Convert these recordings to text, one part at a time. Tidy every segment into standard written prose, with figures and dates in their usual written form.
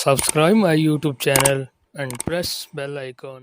Subscribe my YouTube channel and press bell icon.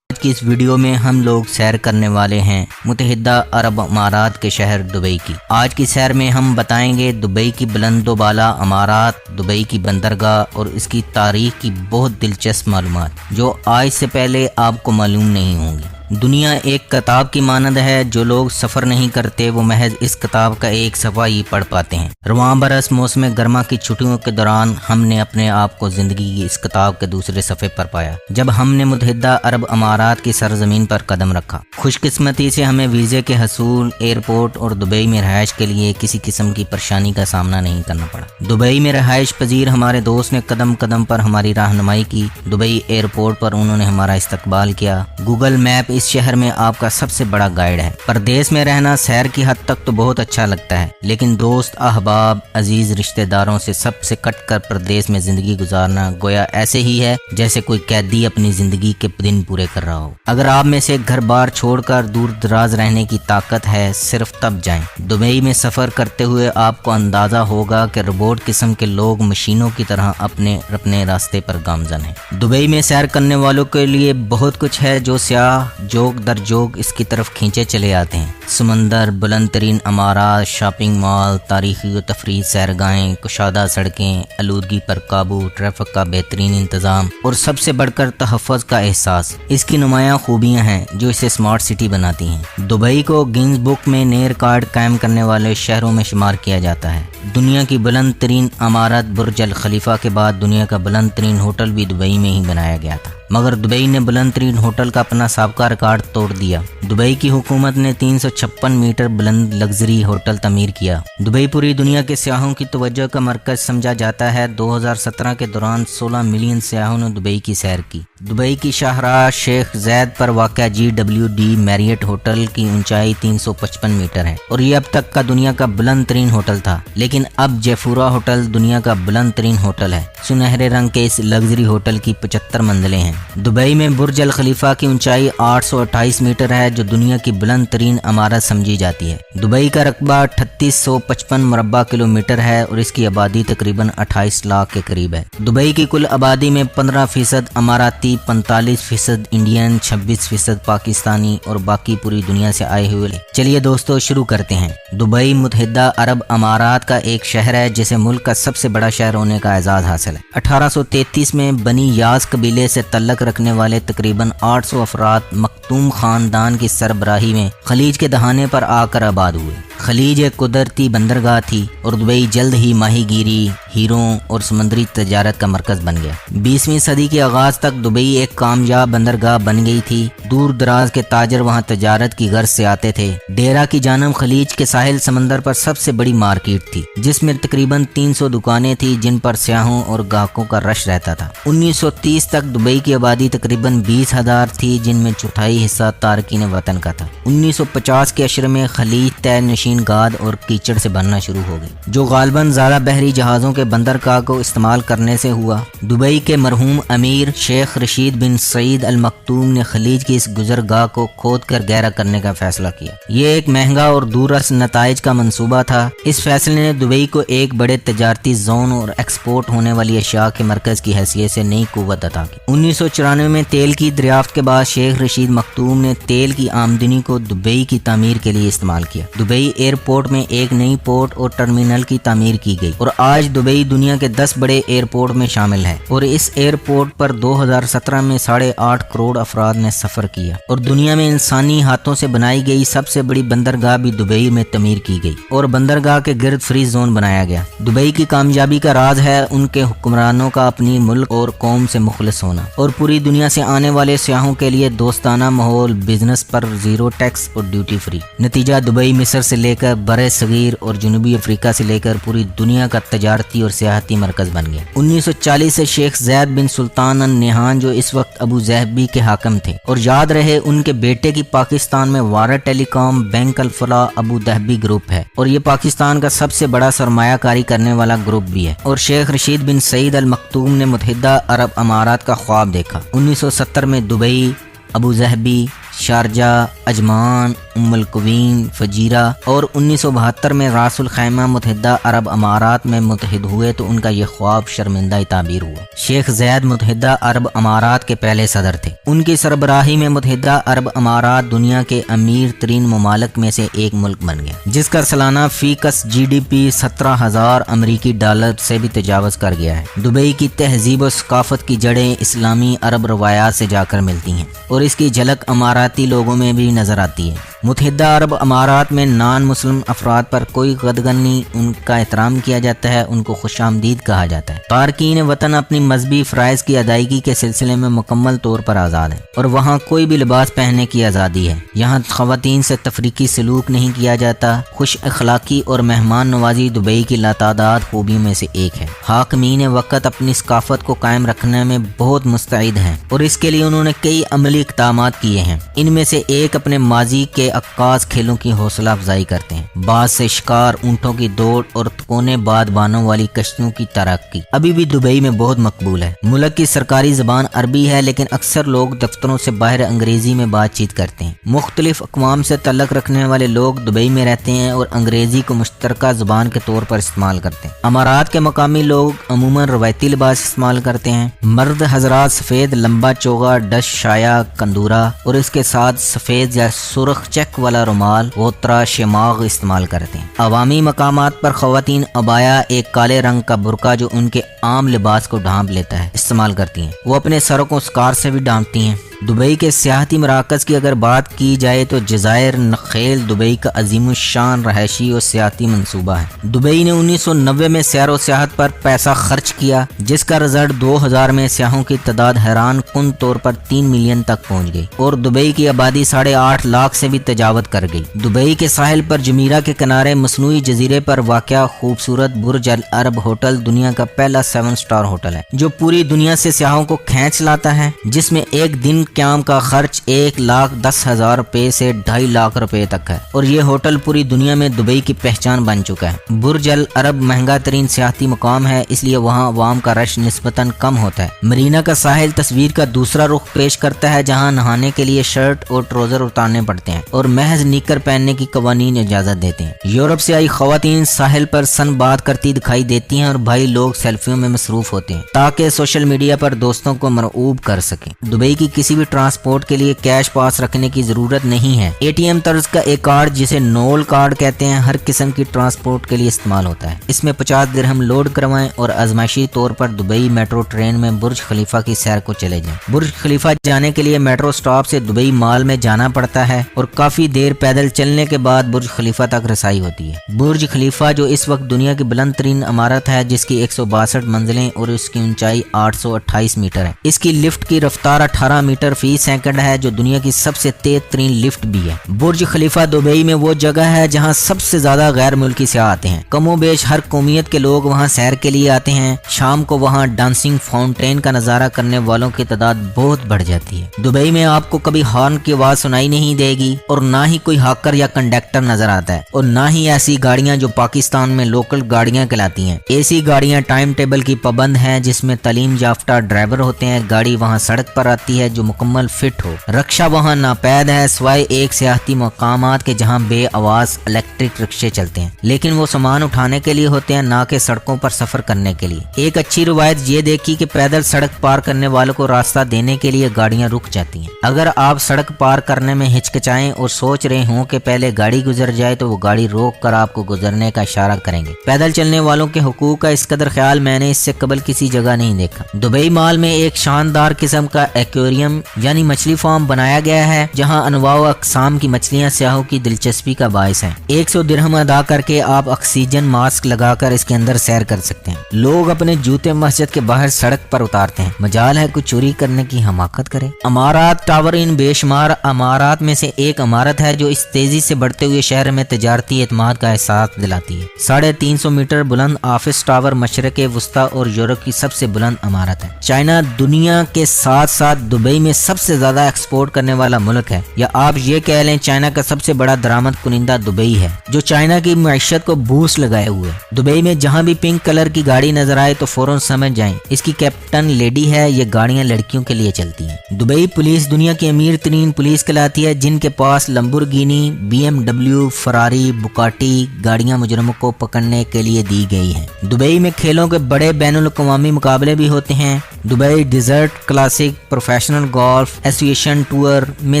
آج کی اس video میں ہم لوگ سیر کرنے والے ہیں متحدہ عرب امارات کے شہر دبئی کی۔ آج کی سیر میں ہم بتائیں گے دبئی کی بلند و بالا عمارات، دبئی کی بندرگاہ اور اس کی تاریخ کی بہت دلچسپ معلومات جو آج سے پہلے آپ کو معلوم نہیں ہوں گی۔ دنیا ایک کتاب کی مانند ہے، جو لوگ سفر نہیں کرتے وہ محض اس کتاب کا ایک صفحہ ہی پڑھ پاتے ہیں۔ رواں برس موسم گرما کی چھٹیوں کے دوران ہم نے اپنے آپ کو زندگی کی اس کتاب کے دوسرے صفحے پر پایا جب ہم نے متحدہ عرب امارات کی سرزمین پر قدم رکھا۔ خوش قسمتی سے ہمیں ویزے کے حصول، ایئرپورٹ اور دبئی میں رہائش کے لیے کسی قسم کی پریشانی کا سامنا نہیں کرنا پڑا۔ دبئی میں رہائش پذیر ہمارے دوست نے قدم قدم پر ہماری رہنمائی کی۔ دبئی ایئرپورٹ پر انہوں نے ہمارا استقبال کیا۔ گوگل میپ اس شہر میں آپ کا سب سے بڑا گائیڈ ہے۔ پردیس میں رہنا سیر کی حد تک تو بہت اچھا لگتا ہے، لیکن دوست، احباب، عزیز رشتہ داروں سے سب سے کٹ کر پردیس میں زندگی گزارنا گویا ایسے ہی ہے جیسے کوئی قیدی اپنی زندگی کے دن پورے کر رہا ہو۔ اگر آپ میں سے گھر بار چھوڑ کر دور دراز رہنے کی طاقت ہے، صرف تب جائیں۔ دبئی میں سفر کرتے ہوئے آپ کو اندازہ ہوگا کہ روبوٹ قسم کے لوگ مشینوں کی طرح اپنے راستے پر گامزن ہیں۔ دبئی میں سیر کرنے والوں کے لیے بہت کچھ ہے جو سیاح جوگ در جوگ اس کی طرف کھینچے چلے آتے ہیں۔ سمندر، بلند ترین عمارات، شاپنگ مال، تاریخی و تفریحی سیرگاہیں، کشادہ سڑکیں، آلودگی پر قابو، ٹریفک کا بہترین انتظام اور سب سے بڑھ کر تحفظ کا احساس اس کی نمایاں خوبیاں ہیں جو اسے اسمارٹ سٹی بناتی ہیں۔ دبئی کو گینز بک میں نئے ریکارڈ قائم کرنے والے شہروں میں شمار کیا جاتا ہے۔ دنیا کی بلند ترین عمارت برج الخلیفہ کے بعد دنیا کا بلند ترین ہوٹل بھی دبئی میں ہی بنایا گیا تھا، مگر دبئی نے بلند ترین ہوٹل کا اپنا سابقہ ریکارڈ توڑ دیا۔ دبئی کی حکومت نے 356 میٹر بلند لگژری ہوٹل تعمیر کیا۔ دبئی پوری دنیا کے سیاحوں کی توجہ کا مرکز سمجھا جاتا ہے۔ 2017 کے دوران 16 ملین سیاحوں نے دبئی کی سیر کی۔ دبئی کی شاہراہ شیخ زید پر واقع GWD میریٹ ہوٹل کی اونچائی 355 میٹر ہے اور یہ اب تک کا دنیا کا بلند ترین ہوٹل تھا، لیکن اب جیفورا ہوٹل دنیا کا بلند ترین ہوٹل ہے۔ سنہرے رنگ کے اس لگژری ہوٹل کی 75 منزلیں ہیں۔ دبئی میں برج الخلیفہ کی اونچائی 828 میٹر ہے جو دنیا کی بلند ترین عمارت سمجھی جاتی ہے۔ دبئی کا رقبہ 3855 مربع کلومیٹر ہے اور اس کی آبادی تقریباً 28 لاکھ کے قریب ہے۔ دبئی کی کل آبادی میں 15% اماراتی، 45% انڈین، 26% پاکستانی اور باقی پوری دنیا سے آئے ہوئے۔ چلیے دوستو شروع کرتے ہیں۔ دبئی متحدہ عرب امارات کا ایک شہر ہے جسے ملک کا سب سے بڑا شہر ہونے کا اعزاز حاصل ہے۔ 1833 میں بنی یاز قبیلے سے تعلق رکھنے والے تقریباً 800 افراد مختوم خاندان کی سربراہی میں خلیج کے دہانے پر آ کر آباد ہوئے۔ خلیج ایک قدرتی بندرگاہ تھی اور دبئی جلد ہی ماہی گیری، ہیروں اور سمندری تجارت کا مرکز بن گیا۔ 20ویں صدی کے آغاز تک دبئی ایک کامیاب بندرگاہ بن گئی تھی۔ دور دراز کے تاجر وہاں تجارت کی غرض سے آتے تھے۔ ڈیرا کی جانب خلیج کے ساحل سمندر پر سب سے بڑی مارکیٹ تھی جس میں تقریباً 300 دکانیں تھیں جن پر سیاحوں اور گاہکوں کا رش رہتا تھا۔ 1930 تک دبئی کی آبادی تقریباً 20,000 تھی جن میں چوتھائی حصہ تارکین وطن کا تھا۔ 1950 کے عشرے میں خلیج طے نشین گاد اور کیچڑ سے بھرنا شروع ہو گئی جو غالباً زیادہ بحری جہازوں کے بندرگاہ کو استعمال کرنے سے ہوا۔ دبئی کے مرحوم امیر شیخ رشید بن سعید المکتوم نے خلیج کی اس گزرگاہ کو کھود کر گہرا کرنے کا فیصلہ کیا۔ یہ ایک مہنگا اور دوررس نتائج کا منصوبہ تھا۔ اس فیصلے نے دبئی کو ایک بڑے تجارتی زون اور ایکسپورٹ ہونے والی اشیاء کے مرکز کی حیثیت سے نئی قوت عطا کی۔ 1994 میں تیل کی دریافت کے بعد شیخ رشید مکتوم نے تیل کی آمدنی کو دبئی کی تعمیر کے لیے استعمال کیا۔ دبئی ایئرپورٹ میں ایک نئی پورٹ اور ٹرمینل کی تعمیر کی گئی اور آج دبئی دنیا کے 10 بڑے ایئرپورٹ میں شامل ہے اور اس ایئرپورٹ پر 2017 میں 8.5 کروڑ افراد نے سفر کیا اور دنیا میں انسانی ہاتھوں سے بنائی گئی سب سے بڑی بندرگاہ بھی دبئی میں تعمیر کی گئی اور بندرگاہ کے گرد فری زون بنایا گیا۔ دبئی کی کامیابی کا راز ہے ان کے حکمرانوں کا اپنی ملک اور قوم سے مخلص ہونا اور پوری دنیا سے آنے والے سیاحوں کے لیے دوستانہ ماحول، بزنس پر 0 ٹیکس اور ڈیوٹی فری۔ نتیجہ دبئی مصر سے لے کر برے صغیر اور جنوبی افریقہ سے لے کر پوری دنیا کا تجارتی اور سیاحتی مرکز بن گیا۔ 1940 سے شیخ زید بن سلطان النہیان جو اس وقت ابو ظہبی کے حاکم تھے اور یاد رہے ان کے بیٹے کی پاکستان میں وارا ٹیلی کام بینک الفلاح ابو ظہبی گروپ ہے اور یہ پاکستان کا سب سے بڑا سرمایہ کاری کرنے والا گروپ بھی ہے اور شیخ رشید بن سعید المکتوم نے متحدہ عرب امارات کا خواب دیکھا۔ 1970 میں دبئی، ابو ظہبی، شارجہ، اجمان، ام القوین، فجیرہ اور 1972 میں راس الخیمہ متحدہ عرب امارات میں متحد ہوئے تو ان کا یہ خواب شرمندہ تعبیر ہوا۔ شیخ زید متحدہ عرب امارات کے پہلے صدر تھے۔ ان کی سربراہی میں متحدہ عرب امارات دنیا کے امیر ترین ممالک میں سے ایک ملک بن گیا، جس کا سالانہ فی کس جی ڈی پی 17,000 امریکی ڈالر سے بھی تجاوز کر گیا ہے۔ دبئی کی تہذیب و ثقافت کی جڑیں اسلامی عرب روایات سے جا کر ملتی ہیں اور اس کی جھلک اماراتی لوگوں میں بھی نظر آتی ہے۔ متحدہ عرب امارات میں نان مسلم افراد پر کوئی قدغنی، ان کا احترام کیا جاتا ہے، ان کو خوش آمدید کہا جاتا ہے۔ تارکین وطن اپنی مذہبی فرائض کی ادائیگی کے سلسلے میں مکمل طور پر آزاد ہیں اور وہاں کوئی بھی لباس پہننے کی آزادی ہے۔ یہاں خواتین سے تفریقی سلوک نہیں کیا جاتا۔ خوش اخلاقی اور مہمان نوازی دبئی کی لاتعداد خوبیوں میں سے ایک ہے۔ حاکمین وقت اپنی ثقافت کو قائم رکھنے میں بہت مستعد ہیں اور اس کے لیے انہوں نے کئی عملی اقدامات کیے ہیں۔ ان میں سے ایک اپنے ماضی کے عکاس کھیلوں کی حوصلہ افزائی کرتے ہیں۔ باز سے شکار، اونٹوں کی دوڑ اور کونے بادبانوں والی کشتیوں کی ترقی ابھی بھی دبئی میں بہت مقبول ہے۔ ملک کی سرکاری زبان عربی ہے، لیکن اکثر لوگ دفتروں سے باہر انگریزی میں بات چیت کرتے ہیں۔ مختلف اقوام سے تعلق رکھنے والے لوگ دبئی میں رہتے ہیں اور انگریزی کو مشترکہ زبان کے طور پر استعمال کرتے ہیں۔ امارات کے مقامی لوگ عموماً روایتی لباس استعمال کرتے ہیں۔ مرد حضرات سفید لمبا چوغا، ڈش، شایا، کندورا اور اس کے ساتھ سفید یا سرخ چیک والا رومال، غوطرا، شماغ استعمال کرتے ہیں۔ عوامی مقامات پر خواتین عبایا، ایک کالے رنگ کا برقع جو ان کے عام لباس کو ڈھانپ لیتا ہے، استعمال کرتی ہیں۔ وہ اپنے سروں کو سکار سے بھی ڈھانپتی ہیں۔ دبئی کے سیاحتی مراکز کی اگر بات کی جائے تو جزائر نخیل دبئی کا عظیم الشان رہائشی اور سیاحتی منصوبہ ہے۔ دبئی نے 1990 میں سیر و سیاحت پر پیسہ خرچ کیا، جس کا رزلٹ 2000 میں سیاحوں کی تعداد حیران کن طور پر 3 ملین تک پہنچ گئی اور دبئی کی آبادی 8.5 لاکھ سے بھی تجاوز کر گئی۔ دبئی کے ساحل پر جمیرہ کے کنارے مصنوعی جزیرے پر واقع خوبصورت برج العرب ہوٹل دنیا کا پہلا 7 سٹار ہوٹل ہے، جو پوری دنیا سے سیاحوں کو کھینچ لاتا ہے، جس میں ایک دن قیام کا خرچ 1,10,000 روپے سے 2.5 لاکھ روپے تک ہے اور یہ ہوٹل پوری دنیا میں دبئی کی پہچان بن چکا ہے۔ برج العرب مہنگا ترین سیاحتی مقام ہے، اس لیے وہاں عوام کا رش نسبتاً کم ہوتا ہے۔ مرینا کا ساحل تصویر کا دوسرا رخ پیش کرتا ہے، جہاں نہانے کے لیے شرٹ اور ٹراؤزر اتارنے پڑتے ہیں اور محض نیکر پہننے کی قوانین اجازت دیتے ہیں۔ یورپ سے آئی خواتین ساحل پر سن بات کرتی دکھائی دیتی ہیں اور بھائی لوگ سیلفیوں میں مصروف ہوتے ہیں تاکہ سوشل میڈیا پر دوستوں کو مرعوب کر سکیں۔ دبئی کی کسی بھی ٹرانسپورٹ کے لیے کیش پاس رکھنے کی ضرورت نہیں ہے۔ اے ٹی ایم طرز کا ایک کارڈ جسے نول کارڈ کہتے ہیں ہر قسم کی ٹرانسپورٹ کے لیے استعمال ہوتا ہے۔ اس میں 50 درہم لوڈ کروائیں اور آزمائشی طور پر دبئی میٹرو ٹرین میں برج خلیفہ کی سیر کو چلے جائیں۔ برج خلیفہ جانے کے لیے میٹرو سٹاپ سے دبئی مال میں جانا پڑتا ہے اور کافی دیر پیدل چلنے کے بعد برج خلیفہ تک رسائی ہوتی ہے۔ برج خلیفہ جو اس وقت دنیا کی بلند ترین عمارت ہے، جس کی 162 منزلیں اور اس کی اونچائی 828 میٹر ہے۔ اس کی لفٹ کی رفتار 18 میٹر فی سیکنڈ ہے، جو دنیا کی سب سے تیز ترین لفٹ بھی ہے۔ برج خلیفہ دبئی میں وہ جگہ ہے جہاں سب سے زیادہ غیر ملکی سیاح آتے ہیں۔ کم و بیش ہر قومیت کے لوگ وہاں سیر کے لیے آتے ہیں۔ شام کو وہاں ڈانسنگ فاؤنٹین کا نظارہ کرنے والوں کی تعداد بہت بڑھ جاتی ہے۔ دبئی میں آپ کو کبھی ہارن کی آواز سنائی نہیں دے گی اور نہ ہی کوئی ہاکر یا کنڈکٹر نظر آتا ہے اور نہ ہی ایسی گاڑیاں جو پاکستان میں لوکل گاڑیاں کہلاتی ہیں۔ ایسی گاڑیاں ٹائم ٹیبل کی پابند ہیں جس میں تعلیم یافتہ ڈرائیور ہوتے ہیں۔ گاڑی وہاں سڑک پر آتی ہے جو مکمل فٹ ہو۔ رکشہ وہاں ناپید ہے سوائے ایک سیاحتی مقامات کے جہاں بے آواز الیکٹرک رکشے چلتے ہیں، لیکن وہ سامان اٹھانے کے لیے ہوتے ہیں، نہ کہ سڑکوں پر سفر کرنے کے لیے۔ ایک اچھی روایت یہ دیکھی کہ پیدل سڑک پار کرنے والوں کو راستہ دینے کے لیے گاڑیاں رک جاتی ہیں۔ اگر آپ سڑک پار کرنے میں ہچکچائیں اور سوچ رہے ہوں کہ پہلے گاڑی گزر جائے تو وہ گاڑی روک کر آپ کو گزرنے کا اشارہ کریں گے۔ پیدل چلنے والوں کے حقوق کا اس قدر خیال میں نے اس سے قبل کسی جگہ نہیں دیکھا۔ دبئی مال میں ایک شاندار قسم کا ایکویریم یعنی مچھلی فارم بنایا گیا ہے، جہاں انواع و اقسام کی مچھلیاں سیاحوں کی دلچسپی کا باعث ہیں۔ 100 درہم ادا کر کے آپ آکسیجن ماسک لگا کر اس کے اندر سیر کر سکتے ہیں۔ لوگ اپنے جوتے مسجد کے باہر سڑک پر اتارتے ہیں، مجال ہے کوئی چوری کرنے کی حماقت کرے۔ امارات ٹاور ان بے شمار امارات میں سے ایک عمارت ہے جو اس تیزی سے بڑھتے ہوئے شہر میں تجارتی اعتماد کا احساس دلاتی ہے۔ 350 میٹر بلند آفس ٹاور مشرق وسطی اور یورپ کی سب سے بلند عمارت ہے۔ چائنا دنیا کے ساتھ ساتھ دبئی میں میں سب سے زیادہ ایکسپورٹ کرنے والا ملک ہے، یا آپ یہ کہہ لیں چائنا کا سب سے بڑا درآمد کنندہ دبئی ہے، جو چائنا کی معیشت کو بوسٹ لگائے ہوئے ہے۔ دبئی میں جہاں بھی پنک کلر کی گاڑی نظر آئے تو فوراً سمجھ جائیں اس کی کیپٹن لیڈی ہے، یہ گاڑیاں لڑکیوں کے لیے چلتی ہیں۔ دبئی پولیس دنیا کی امیر ترین پولیس کہلاتی ہے، جن کے پاس لمبورگینی، BMW، فراری، بکاٹی گاڑیاں مجرموں کو پکڑنے کے لیے دی گئی ہیں۔ دبئی میں کھیلوں کے بڑے بین الاقوامی مقابلے بھی ہوتے ہیں۔ Dubai desert classic professional golf association tour میں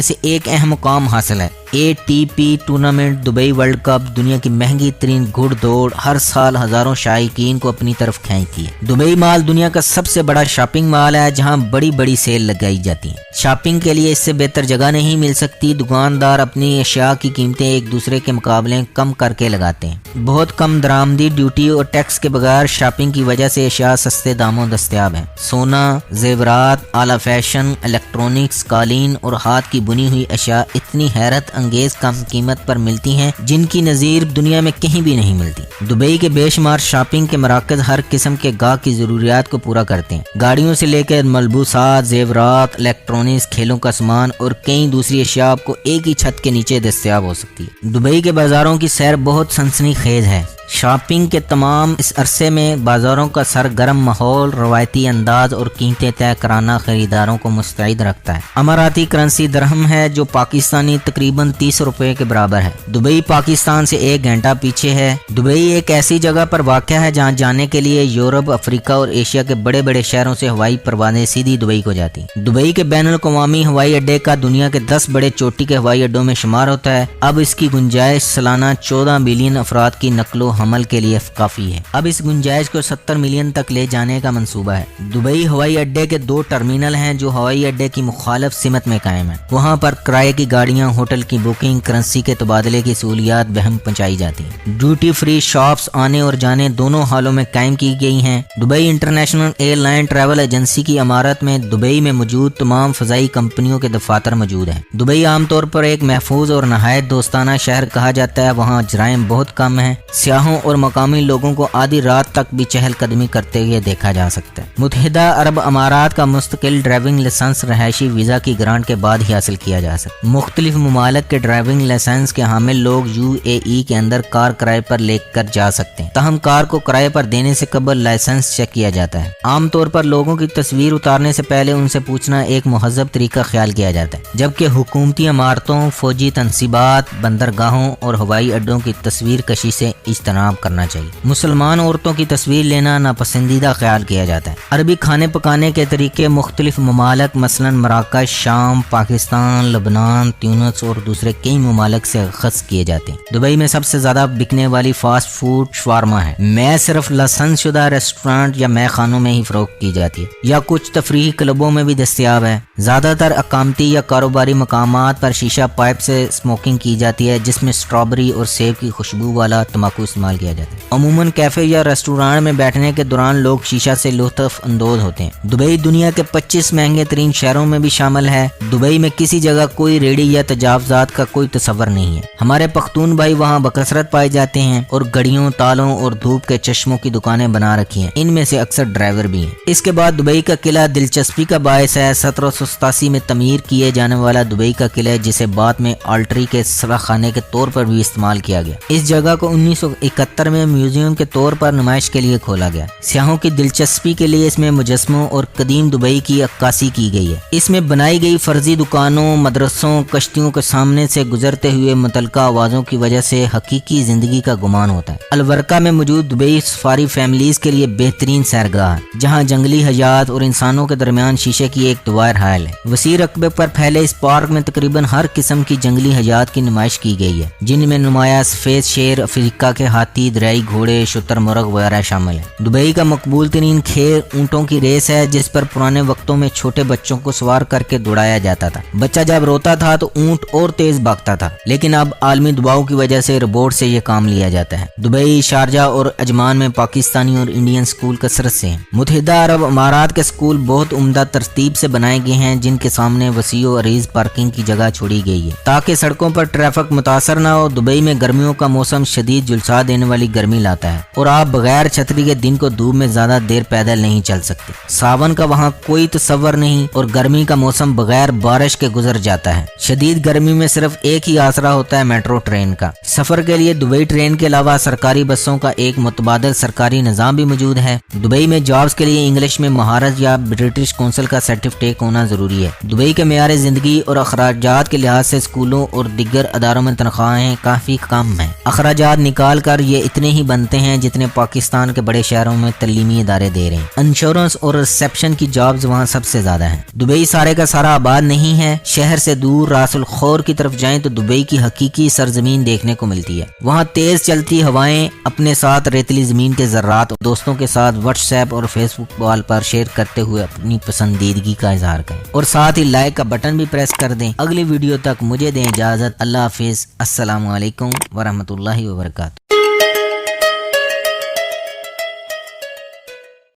سے ایک اہم مقام حاصل ہے۔ ATP tournament Dubai world cup دنیا کی مہنگی ترین گھڑ دوڑ ہر سال ہزاروں شائقین کو اپنی طرف کھینچتی ہے۔ دبئی مال دنیا کا سب سے بڑا شاپنگ مال ہے، جہاں بڑی بڑی سیل لگائی جاتی ہیں۔ شاپنگ کے لیے اس سے بہتر جگہ نہیں مل سکتی۔ دکاندار اپنی اشیاء کی قیمتیں ایک دوسرے کے مقابلے کم کر کے لگاتے ہیں۔ بہت کم درآمدی، ڈیوٹی اور ٹیکس کے بغیر شاپنگ کی وجہ سے اشیاء سستے داموں دستیاب ہیں۔ سونا، زیورات، اعلی فیشن، الیکٹرانکس، قالین اور ہاتھ کی بنی ہوئی اشیاء اتنی حیرت انگیز کم قیمت پر ملتی ہیں جن کی نظیر دنیا میں کہیں بھی نہیں ملتی۔ دبئی کے بے شمار شاپنگ کے مراکز ہر قسم کے گاہک کی ضروریات کو پورا کرتے ہیں۔ گاڑیوں سے لے کر ملبوسات، زیورات، الیکٹرانکس، کھیلوں کا سامان اور کئی دوسری اشیاء آپ کو ایک ہی چھت کے نیچے دستیاب ہو سکتی ہے۔ دبئی کے بازاروں کی سیر بہت سنسنی خیز ہے۔ شاپنگ کے تمام اس عرصے میں بازاروں کا سرگرم ماحول روایتی انداز اور قیمتیں طے کرانا خریداروں کو مستعد رکھتا ہے۔ اماراتی کرنسی درہم ہے، جو پاکستانی تقریباً 30 روپے کے برابر ہے۔ دبئی پاکستان سے 1 گھنٹہ پیچھے ہے۔ دبئی ایک ایسی جگہ پر واقع ہے جہاں جانے کے لیے یورپ، افریقہ اور ایشیا کے بڑے بڑے شہروں سے ہوائی پروازیں سیدھی دبئی کو جاتی ہیں۔ دبئی کے بین الاقوامی ہوائی اڈے کا دنیا کے 10 بڑے چوٹی کے ہوائی اڈوں میں شمار ہوتا ہے۔ اب اس کی گنجائش سالانہ 14 ملین افراد کی نقل و حمل کے لیے کافی ہے۔ اب اس گنجائش کو 70 ملین تک لے جانے کا منصوبہ ہے۔ دبئی ہوائی اڈے کے 2 ٹرمینل ہیں جو ہوائی اڈے کی مخالف سمت میں قائم ہیں۔ وہاں پر کرائے کی گاڑیاں، ہوٹل کی بکنگ، کرنسی کے تبادلے کی سہولیات بہم پہنچائی جاتی ہیں۔ ڈیوٹی فری شاپس آنے اور جانے دونوں حالوں میں قائم کی گئی ہیں۔ Dubai international air line travel agency کی عمارت میں دبئی میں موجود تمام فضائی کمپنیوں کے دفاتر موجود ہیں۔ دبئی عام طور پر ایک محفوظ اور نہایت دوستانہ شہر کہا جاتا ہے۔ وہاں جرائم بہت کم ہیں۔ سیاحوں اور مقامی لوگوں کو آدھی رات تک بھی چہل قدمی کرتے ہوئے دیکھا جا سکتا ہے۔ متحدہ عرب امارات کا مستقل ڈرائیونگ لائسنس رہائشی ویزا کی گرانٹ کے بعد ہی حاصل کیا جا سکتا ہے۔ مختلف ممالک کے ڈرائیونگ لائسنس کے حامل لوگ UAE کے اندر کار کرائے پر لے کر جا سکتے ہیں، تاہم کار کو کرائے پر دینے سے قبل لائسنس چیک کیا جاتا ہے۔ عام طور پر لوگوں کی تصویر اتارنے سے پہلے ان سے پوچھنا ایک مہذب طریقہ خیال کیا جاتا ہے، جبکہ حکومتی عمارتوں، فوجی تنصیبات، بندرگاہوں اور ہوائی اڈوں کی تصویر کشی سے اجتناب کرنا چاہیے۔ مسلمان عورتوں کی تصویر لینا ناپسندیدہ خیال کیا جاتا ہے۔ عربی کھانے پکانے کے طریقے مختلف ممالک مثلا مراکش، شام، پاکستان، لبنان، تیونس اور دوسرے کئی ممالک سے اخذ کیے جاتے ہیں۔ دبئی میں سب سے زیادہ بکنے والی فاسٹ فوڈ شوارما ہے۔ میں صرف لائسنس شدہ ریسٹورانٹ یا مے خانوں میں ہی فروخت کی جاتی ہے یا کچھ تفریحی کلبوں میں بھی دستیاب ہے۔ زیادہ تر اقامتی یا کاروباری مقامات پر شیشہ پائپ سے اسموکنگ کی جاتی ہے، جس میں اسٹرابری اور سیب کی خوشبو والا تمباکو استعمال کیا جاتا ہے۔ عموماً کیفے یا ریسٹورانٹ میں بیٹھنے کے دوران لوگ شیشہ سے لطف اندوز ہوتے ہیں۔ دبئی دنیا کے 25 مہنگے ترین شہروں میں بھی شامل ہے۔ دبئی میں کسی جگہ کوئی ریڑھی یا تجاوزات کا کوئی تصور نہیں ہے۔ ہمارے پختون بھائی وہاں بکثرت پائے جاتے ہیں اور گڑیوں، تالوں اور دھوپ کے چشموں کی دکانیں بنا رکھی ہیں، ان میں سے اکثر ڈرائیور بھی ہیں۔ اس کے بعد دبئی کا قلعہ دلچسپی کا باعث ہے۔ 1787 میں تعمیر کیے جانے والا دبئی کا قلعہ، جسے بعد میں آلٹری کے سرا خانے کے طور پر بھی استعمال کیا گیا، اس جگہ کو 1971 میں میوزیم کے طور پر نمائش کے لیے کھولا گیا۔ سیاحوں کی دلچسپی کے لیے اس میں مجسموں اور قدیم دبئی کی عکاسی کی گئی ہے۔ اس میں بنائی گئی فرضی دکانوں، مدرسوں، کشتیوں کے سامنے سے گزرتے ہوئے متعلقہ آوازوں کی وجہ سے حقیقی زندگی کا گمان ہوتا ہے۔ الورقہ میں موجود دبئی سفاری فیملیز کے لیے بہترین سیرگاہ ہے، جہاں جنگلی حیات اور انسانوں کے درمیان شیشے کی ایک دوائر حائل ہے۔ وسیع رقبے پر پھیلے اس پارک میں تقریباً ہر قسم کی جنگلی حیات کی نمائش کی گئی ہے، جن میں نمایاں سفید شیر، افریقہ کے ہاتھی، دریائی گھوڑے، شتر مرغ وغیرہ شامل ہیں۔ دبئی کا مقبول ترین کھیل اونٹوں کی ریس ہے، جس پر پرانے وقتوں میں چھوٹے بچوں کو سوار کر کے دوڑایا جاتا تھا۔ بچہ جب روتا تھا تو اونٹ اور تیز بھاگتا تھا، لیکن اب عالمی دباؤ کی وجہ سے روبوٹ سے یہ کام لیا جاتا ہے۔ دبئی، شارجہ اور عجمان میں پاکستانی اور انڈین سکول کثرت سے ہیں۔ متحدہ عرب امارات کے اسکول بہت عمدہ ترتیب سے بنائے گئے ہیں، جن کے سامنے وسیع و عریض پارکنگ کی جگہ چھوڑی گئی ہے تاکہ سڑکوں پر ٹریفک متاثر نہ ہو۔ دبئی میں گرمیوں کا موسم شدید جھلسا دینے والی گرمی لاتا ہے اور آپ بغیر چھتری کے دن کو دھوپ میں زیادہ دیر پیدل نہیں چل سکتے۔ ساون کا وہاں کوئی تصور نہیں اور گرمی کا موسم بغیر بارش کے گزر جاتا ہے۔ شدید گرمی میں صرف ایک ہی آسرا ہوتا ہے میٹرو ٹرین کا۔ سفر کے لیے دبئی ٹرین کے علاوہ سرکاری بسوں کا ایک متبادل سرکاری نظام بھی موجود ہے۔ دبئی میں جابز کے لیے انگلش میں مہارت یا برٹش کونسل کا سرٹیفکیٹ ہونا ضروری ہے۔ دبئی کے معیار زندگی اور اخراجات کے لحاظ سے اسکولوں اور دیگر اداروں میں تنخواہیں کافی کم ہیں۔ اخراجات نکال کر یہ اتنے ہی بنتے ہیں جتنے پاکستان کے بڑے شہروں میں تعلیمی ادارے دے رہے ہیں۔ انشورنس اور ریسیپشن کی جابز وہاں سب سے زیادہ ہیں۔ دبئی سارے کا سارا آباد نہیں ہے۔ شہر سے دور راس الخور کی طرف جائیں تو دبئی کی حقیقی سرزمین دیکھنے کو ملتی ہے۔ وہاں تیز چلتی ہوائیں، اپنے ساتھ ریتلی زمین کے ذرات، دوستوں کے ساتھ واٹس ایپ اور فیس بک وال پر شیئر کرتے ہوئے اپنی پسندیدگی کا اظہار کریں اور ساتھ ہی لائک کا بٹن بھی پریس کر دیں۔ اگلی ویڈیو تک مجھے دیں اجازت۔ اللہ حافظ۔ السلام علیکم ورحمۃ اللہ وبرکاتہ۔